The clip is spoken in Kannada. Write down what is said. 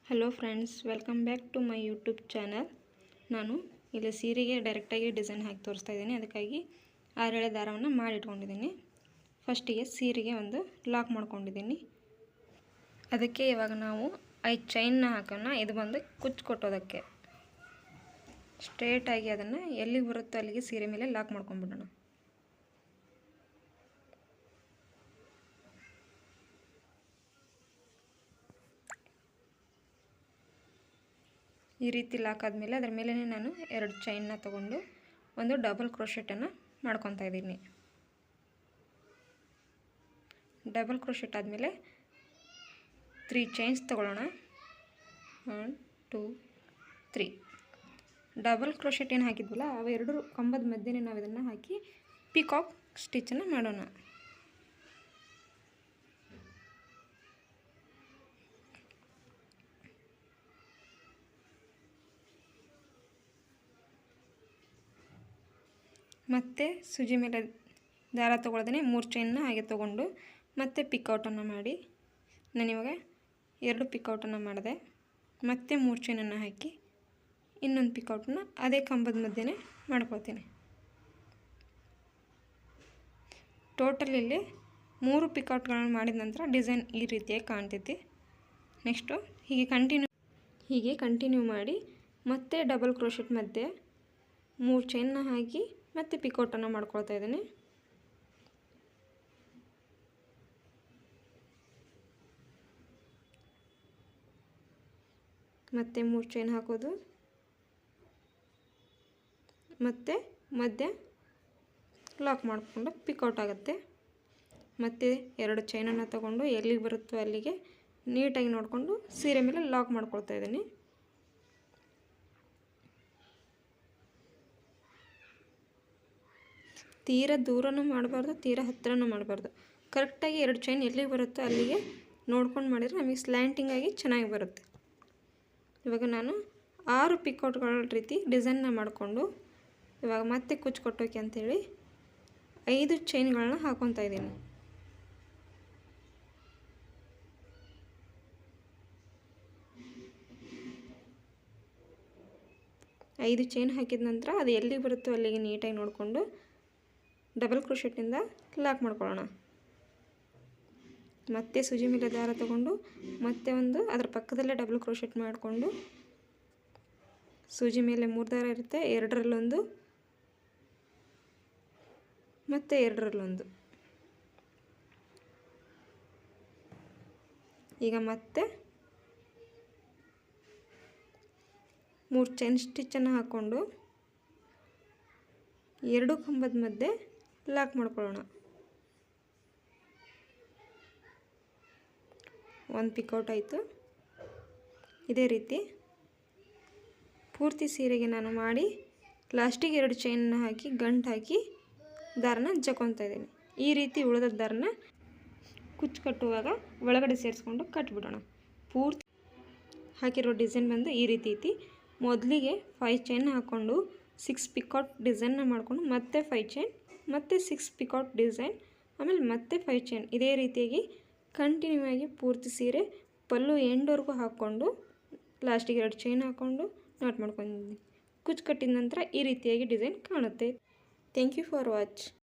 Hello friends, welcome back to my YouTube channel. ನಾನು ಇಲ್ಲಿ ಸೀರೆಗೆ ಡೈರೆಕ್ಟಾಗಿ ಡಿಸೈನ್ ಹಾಕಿ ತೋರಿಸ್ತಾ ಇದ್ದೀನಿ. ಅದಕ್ಕಾಗಿ 6 ಎಳೆ ದಾರವನ್ನು ಮಾಡಿಟ್ಕೊಂಡಿದ್ದೀನಿ. ಫಸ್ಟಿಗೆ ಸೀರೆಗೆ ಒಂದು ಲಾಕ್ ಮಾಡ್ಕೊಂಡಿದ್ದೀನಿ. ಅದಕ್ಕೆ ಇವಾಗ ನಾವು 5 ಚೈನ್ನ ಹಾಕೋಣ. ಇದು ಬಂದು ಕುಚ್ಚು ಕೊಟ್ಟೋದಕ್ಕೆ ಸ್ಟ್ರೇಟಾಗಿ ಅದನ್ನು ಎಲ್ಲಿಗೆ ಬರುತ್ತೋ ಅಲ್ಲಿಗೆ ಸೀರೆ ಮೇಲೆ ಲಾಕ್ ಮಾಡ್ಕೊಂಡ್ಬಿಡೋಣ. ಈ ರೀತಿ ಲಾಕ್ ಆದಮೇಲೆ ಅದರ ಮೇಲೆ ನಾನು 2 ಚೈನ್ನ ತಗೊಂಡು ಒಂದು ಡಬಲ್ ಕ್ರೋಶೆಟನ್ನು ಮಾಡ್ಕೊತಾ ಇದ್ದೀನಿ. ಡಬಲ್ ಕ್ರೋಶೆಟ್ ಆದಮೇಲೆ 3 ಚೈನ್ಸ್ ತಗೊಳ್ಳೋಣ. 1 2 3 ಡಬಲ್ ಕ್ರೋಶೆಟ್ ಏನು ಹಾಕಿದ್ವಲ್ಲ ಅವೆರಡು ಕಂಬದ ಮಧ್ಯೆ ನಾವು ಇದನ್ನು ಹಾಕಿ ಪಿಕಾಕ್ ಸ್ಟಿಚ್ಚನ್ನು ಮಾಡೋಣ. ಮತ್ತು ಸೂಜಿ ಮೇಲೆ ದಾರ ತೊಗೊಳ್ದೇ 3 ಚೈನ್ನ ಹಾಗೆ ತೊಗೊಂಡು ಮತ್ತೆ ಪಿಕೌಟನ್ನು ಮಾಡಿ, ನಾನಿವಾಗ 2 ಪಿಕೌಟನ್ನು ಮಾಡಿದೆ. ಮತ್ತೆ 3 ಚೈನನ್ನು ಹಾಕಿ ಇನ್ನೊಂದು ಪಿಕೌಟನ್ನು ಅದೇ ಕಂಬದ ಮಧ್ಯೆ ಮಾಡ್ಕೊಳ್ತೀನಿ. ಟೋಟಲ್ ಇಲ್ಲಿ 3 ಪಿಕೌಟ್ಗಳನ್ನು ಮಾಡಿದ ನಂತರ ಡಿಸೈನ್ ಈ ರೀತಿಯಾಗಿ ಕಾಣ್ತೈತಿ. ನೆಕ್ಸ್ಟು ಹೀಗೆ ಕಂಟಿನ್ಯೂ ಮಾಡಿ ಮತ್ತೆ ಡಬಲ್ ಕ್ರೋಶೆಟ್ ಮಧ್ಯೆ 3 ಚೈನ್ನ ಹಾಕಿ ಮತ್ತೆ ಪಿಕೌಟನ್ನು ಮಾಡ್ಕೊಳ್ತಾ ಇದ್ದೀನಿ. ಮತ್ತೆ 3 ಚೈನ್ ಹಾಕೋದು, ಮತ್ತೆ ಮಧ್ಯ ಲಾಕ್ ಮಾಡಿಕೊಂಡು ಪಿಕೌಟ್ ಆಗುತ್ತೆ. ಮತ್ತೆ 2 ಚೈನನ್ನು ತಗೊಂಡು ಎಲ್ಲಿಗೆ ಬರುತ್ತೋ ಅಲ್ಲಿಗೆ ನೀಟಾಗಿ ನೋಡಿಕೊಂಡು ಸೀರೆ ಮೇಲೆ ಲಾಕ್ ಮಾಡ್ಕೊಳ್ತಾ ಇದ್ದೀನಿ. ತೀರ ದೂರನೂ ಮಾಡಬಾರ್ದು, ತೀರ ಹತ್ತಿರನೂ ಮಾಡಬಾರ್ದು. ಕರೆಕ್ಟಾಗಿ 2 ಚೈನ್ ಎಲ್ಲಿಗೆ ಬರುತ್ತೋ ಅಲ್ಲಿಗೆ ನೋಡ್ಕೊಂಡು ಮಾಡಿದರೆ ನಮಗೆ ಸ್ಲ್ಯಾಂಟಿಂಗಾಗಿ ಚೆನ್ನಾಗಿ ಬರುತ್ತೆ. ಇವಾಗ ನಾನು 6 ಪಿಕೌಟ್ಗಳ ರೀತಿ ಡಿಸೈನ್ನ ಮಾಡಿಕೊಂಡು ಇವಾಗ ಮತ್ತೆ ಕುಚ್ಚು ಕೊಟ್ಟೋಕೆ ಅಂಥೇಳಿ 5 ಚೈನ್ಗಳನ್ನ ಹಾಕೊತಾ ಇದ್ದೀನಿ. ಐದು ಚೈನ್ ಹಾಕಿದ ನಂತರ ಅದು ಎಲ್ಲಿಗೆ ಬರುತ್ತೋ ಅಲ್ಲಿಗೆ ನೀಟಾಗಿ ನೋಡಿಕೊಂಡು ಡಬಲ್ ಕ್ರೋಶೆಟ್ನಿಂದ ಲಾಕ್ ಮಾಡ್ಕೊಳ್ಳೋಣ. ಮತ್ತೆ ಸೂಜಿ ಮೇಲೆ ದಾರ ತಗೊಂಡು ಮತ್ತೆ ಒಂದು ಅದರ ಪಕ್ಕದಲ್ಲೇ ಡಬಲ್ ಕ್ರೋಶೆಟ್ ಮಾಡಿಕೊಂಡು ಸೂಜಿ ಮೇಲೆ 3 ದಾರ ಇರುತ್ತೆ, 2ರಲ್ಲೊಂದು ಮತ್ತೆ 2ರಲ್ಲೊಂದು. ಈಗ ಮತ್ತೆ 3 ಚೈನ್ ಸ್ಟಿಚ್ಚನ್ನು ಹಾಕ್ಕೊಂಡು 2 ಕಂಬದ ಮಧ್ಯೆ ಲಾಕ್ ಮಾಡ್ಕೊಳ್ಳೋಣ. 1 ಪಿಕೌಟ್ ಆಯಿತು. ಇದೇ ರೀತಿ ಪೂರ್ತಿ ಸೀರೆಗೆ ನಾನು ಮಾಡಿ ಲಾಸ್ಟಿಗೆ 2 ಚೈನನ್ನ ಹಾಕಿ ಗಂಟು ಹಾಕಿ ದಾರನ ಜಕ್ಕೊತಾ ಇದ್ದೀನಿ. ಈ ರೀತಿ ಉಳಿದ ದಾರನ ಕುಚ್ಚು ಕಟ್ಟುವಾಗ ಒಳಗಡೆ ಸೇರಿಸ್ಕೊಂಡು ಕಟ್ಬಿಡೋಣ. ಪೂರ್ತಿ ಹಾಕಿರೋ ಡಿಸೈನ್ ಬಂದು ಈ ರೀತಿ ಐತಿ. ಮೊದಲಿಗೆ 5 ಚೈನ್ ಹಾಕ್ಕೊಂಡು 6 ಪಿಕೌಟ್ ಡಿಸೈನ್ನ ಮಾಡಿಕೊಂಡು ಮತ್ತೆ 5 ಚೈನ್ ಮತ್ತೆ 6 ಪಿಕೌಟ್ ಡಿಸೈನ್, ಆಮೇಲೆ ಮತ್ತೆ 5 ಚೈನ್. ಇದೇ ರೀತಿಯಾಗಿ ಕಂಟಿನ್ಯೂ ಆಗಿ ಪೂರ್ತಿ ಸೀರೆ ಪಲ್ಲು ಎಂಡ್ವರೆಗೂ ಹಾಕ್ಕೊಂಡು ಲಾಸ್ಟಿಗೆ 2 ಚೈನ್ ಹಾಕ್ಕೊಂಡು ನಾಟ್ ಮಾಡ್ಕೊಂಡಿದ್ದೀನಿ. ಕುಚ್ಚು ಕಟ್ಟಿದ ನಂತರ ಈ ರೀತಿಯಾಗಿ ಡಿಸೈನ್ ಕಾಣುತ್ತೆ. Thank you for watch.